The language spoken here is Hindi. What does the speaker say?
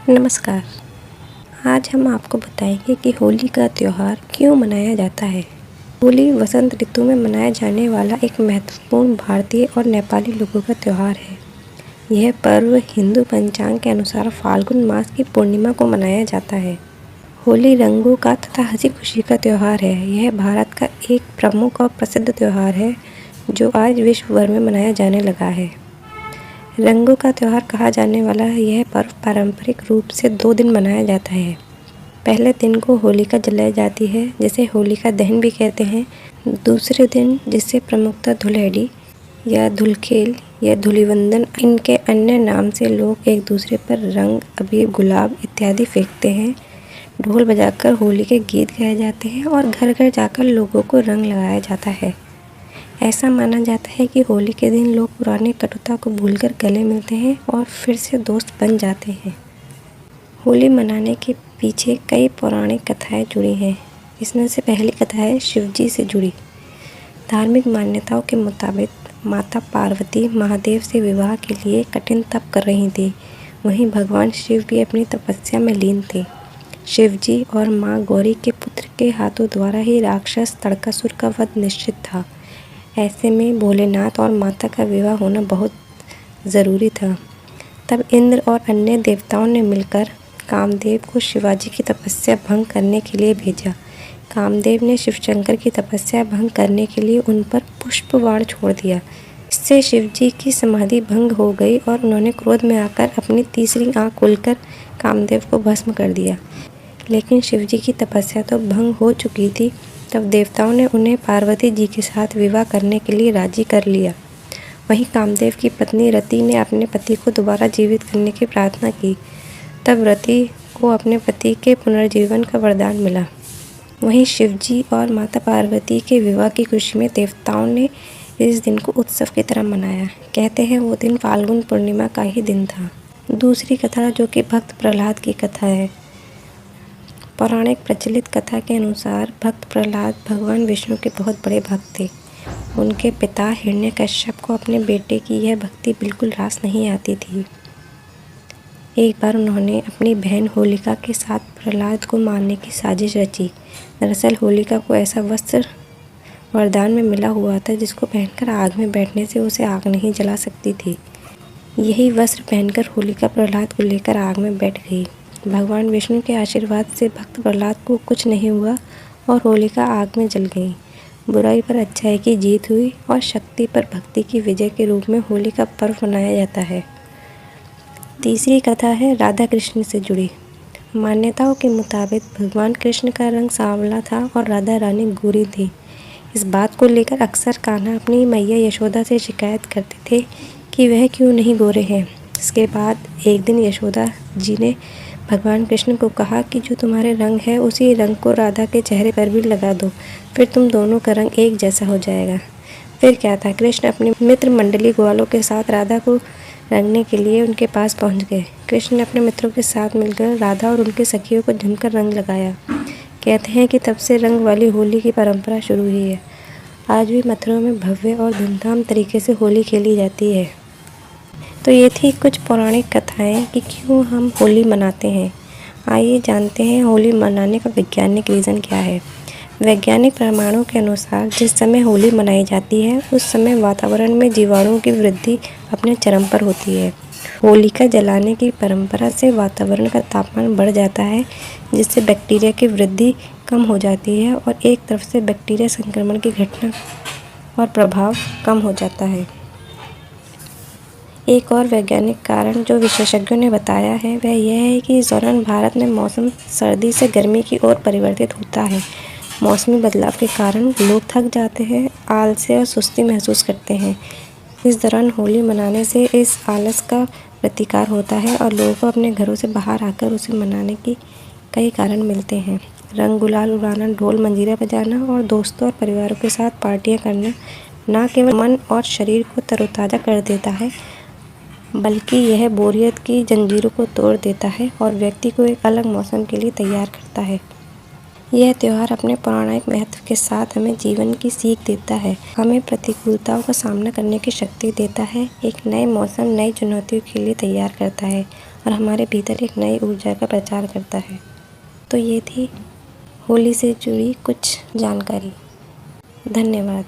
नमस्कार। आज हम आपको बताएंगे कि होली का त्यौहार क्यों मनाया जाता है। होली वसंत ऋतु में मनाया जाने वाला एक महत्वपूर्ण भारतीय और नेपाली लोगों का त्यौहार है। यह पर्व हिंदू पंचांग के अनुसार फाल्गुन मास की पूर्णिमा को मनाया जाता है। होली रंगों का तथा हंसी खुशी का त्यौहार है। यह भारत का एक प्रमुख और प्रसिद्ध त्यौहार है जो आज विश्व भर में मनाया जाने लगा है। रंगों का त्यौहार कहा जाने वाला यह पर्व पारंपरिक रूप से 2 दिन मनाया जाता है। पहले दिन को होलिका जलाई जाती है जिसे होलिका दहन भी कहते हैं। दूसरे दिन जिसे प्रमुखतः धुलेडी या धुलखेल या धूलिवंदन इनके अन्य नाम से लोग एक दूसरे पर रंग, अबीर, गुलाब इत्यादि फेंकते हैं। ढोल बजाकर होली के गीत गाए जाते हैं और घर घर जाकर लोगों को रंग लगाया जाता है। ऐसा माना जाता है कि होली के दिन लोग पुरानी कटुता को भूलकर गले मिलते हैं और फिर से दोस्त बन जाते हैं। होली मनाने के पीछे कई पौराणिक कथाएं जुड़ी हैं। इसमें से पहली कथा है शिवजी से जुड़ी। धार्मिक मान्यताओं के मुताबिक माता पार्वती महादेव से विवाह के लिए कठिन तप कर रही थी। वहीं भगवान शिव भी अपनी तपस्या में लीन थे। शिवजी और माँ गौरी के पुत्र के हाथों द्वारा ही राक्षस ताड़कासुर का वध निश्चित था। ऐसे में भोलेनाथ और माता का विवाह होना बहुत ज़रूरी था। तब इंद्र और अन्य देवताओं ने मिलकर कामदेव को शिवाजी की तपस्या भंग करने के लिए भेजा। कामदेव ने शिवशंकर की तपस्या भंग करने के लिए उन पर पुष्प बाण छोड़ दिया। इससे शिवजी की समाधि भंग हो गई और उन्होंने क्रोध में आकर अपनी तीसरी आँख खोलकर कामदेव को भस्म कर दिया। लेकिन शिवजी की तपस्या तो भंग हो चुकी थी। तब देवताओं ने उन्हें पार्वती जी के साथ विवाह करने के लिए राजी कर लिया। वहीं कामदेव की पत्नी रति ने अपने पति को दोबारा जीवित करने की प्रार्थना की। तब रति को अपने पति के पुनर्जीवन का वरदान मिला। वहीं शिवजी और माता पार्वती के विवाह की खुशी में देवताओं ने इस दिन को उत्सव की तरह मनाया। कहते हैं वो दिन फाल्गुन पूर्णिमा का ही दिन था। दूसरी कथा जो कि भक्त प्रहलाद की कथा है। पौराणिक प्रचलित कथा के अनुसार भक्त प्रहलाद भगवान विष्णु के बहुत बड़े भक्त थे। उनके पिता हिरण्यकश्यप को अपने बेटे की यह भक्ति बिल्कुल रास नहीं आती थी। एक बार उन्होंने अपनी बहन होलिका के साथ प्रहलाद को मारने की साजिश रची। दरअसल होलिका को ऐसा वस्त्र वरदान में मिला हुआ था जिसको पहनकर आग में बैठने से उसे आग नहीं जला सकती थी। यही वस्त्र पहनकर होलिका प्रहलाद को लेकर आग में बैठ गई। भगवान विष्णु के आशीर्वाद से भक्त प्रहलाद को कुछ नहीं हुआ और होलिका आग में जल गई। बुराई पर अच्छाई की जीत हुई और शक्ति पर भक्ति की विजय के रूप में होली का पर्व मनाया जाता है। तीसरी कथा है राधा कृष्ण से जुड़ी। मान्यताओं के मुताबिक भगवान कृष्ण का रंग सांवला था और राधा रानी गोरी थी। इस बात को लेकर अक्सर कान्हा अपनी मैया यशोदा से शिकायत करते थे कि वह क्यों नहीं गोरे हैं। इसके बाद एक दिन यशोदा जी ने भगवान कृष्ण को कहा कि जो तुम्हारे रंग है उसी रंग को राधा के चेहरे पर भी लगा दो, फिर तुम दोनों का रंग एक जैसा हो जाएगा। फिर क्या था, कृष्ण अपनी मित्र मंडली ग्वालों के साथ राधा को रंगने के लिए उनके पास पहुंच गए। कृष्ण ने अपने मित्रों के साथ मिलकर राधा और उनके सखियों को जमकर रंग लगाया। कहते हैं कि तब से रंग वाली होली की परंपरा शुरू हुई है। आज भी मथुरा में भव्य और धूमधाम तरीके से होली खेली जाती है। तो ये थी कुछ पौराणिक कथाएं कि क्यों हम होली मनाते हैं। आइए जानते हैं होली मनाने का वैज्ञानिक रीज़न क्या है। वैज्ञानिक प्रमाणों के अनुसार जिस समय होली मनाई जाती है उस समय वातावरण में जीवाणुओं की वृद्धि अपने चरम पर होती है। होलिका जलाने की परंपरा से वातावरण का तापमान बढ़ जाता है जिससे बैक्टीरिया की वृद्धि कम हो जाती है और एक तरफ से बैक्टीरिया संक्रमण की घटना और प्रभाव कम हो जाता है। एक और वैज्ञानिक कारण जो विशेषज्ञों ने बताया है वह यह है कि इस दौरान भारत में मौसम सर्दी से गर्मी की ओर परिवर्तित होता है। मौसमी बदलाव के कारण लोग थक जाते हैं, आलस्य और सुस्ती महसूस करते हैं। इस दौरान होली मनाने से इस आलस का प्रतिकार होता है और लोगों को अपने घरों से बाहर आकर उसे मनाने की कई कारण मिलते हैं। रंग गुलाल उड़ाना, ढोल मंजीरा बजाना और दोस्तों और परिवारों के साथ पार्टियां करना न केवल मन और शरीर को तरोताज़ा कर देता है बल्कि यह बोरियत की जंजीरों को तोड़ देता है और व्यक्ति को एक अलग मौसम के लिए तैयार करता है। यह त्यौहार अपने पौराणिक महत्व के साथ हमें जीवन की सीख देता है, हमें प्रतिकूलताओं का सामना करने की शक्ति देता है, एक नए मौसम, नई चुनौतियों के लिए तैयार करता है और हमारे भीतर एक नई ऊर्जा का प्रचार करता है। तो ये थी होली से जुड़ी कुछ जानकारी। धन्यवाद।